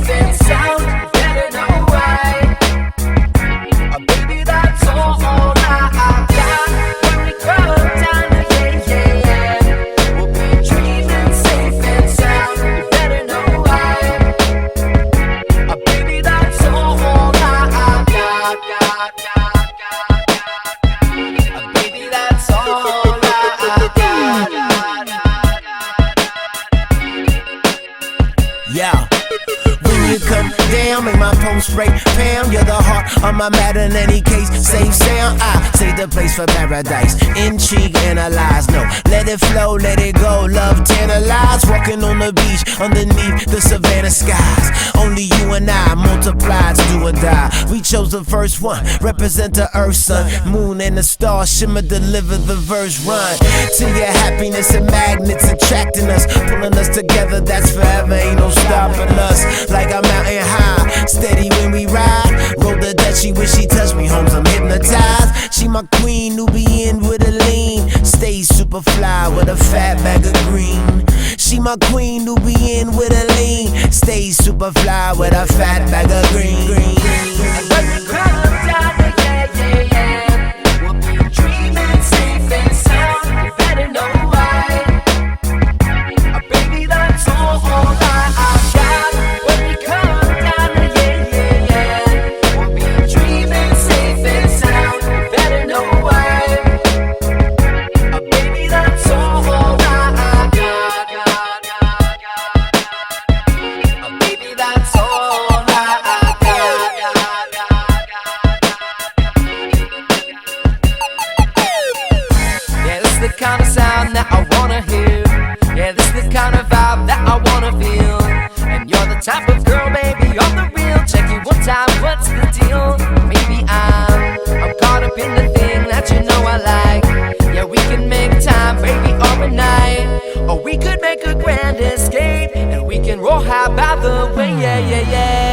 safe and sound. You better know why. Baby, that's all I got. When we come down, yeah, yeah, yeah, we'll be dreaming safe and sound. You better know why. Baby, that's all I got. Baby, that's all I got. Yeah. When you come down, make my post break pound. You're the heart of my matter in any case. Safe sound, I save the place for paradise. Intrigue, analyze, no, let it flow, let it go. Love tantalize, walking on the beach underneath the Savannah skies. Only you and I multiplied, do or die. We chose the first one, represent the earth, sun, moon and the stars shimmer, deliver the verse, run to your happiness and magnets attracting us, pulling us together. That's forever, ain't no stopping us. Like a mountain high, steady when we ride. Roll the Dutch, she wish she touched me, homes, I'm hypnotized. She my queen, Nubian with a lean. Stays super fly with a fat bag of green. She my queen, Nubian with a lean. Stays super fly with a fat bag of green. When we come down, yeah, yeah, yeah, we'll be dreaming safe and sound. You better know why. Baby, that's all I got. When we come down, yeah, yeah, yeah, we'll be dreaming safe and sound. You better know why. Baby, that's all I got. Baby, that's all I got. Yeah, this is the kind of sound that I wanna hear. Yeah, this is the kind of vibe that I wanna feel. And you're the type of girl, baby, you're the real. Check you one time, what's the deal? Maybe I'm caught up in the thing that you know I like. Yeah, we can make time, baby, overnight. Or we could make a grand escape, and we can roll high by the way, yeah, yeah, yeah.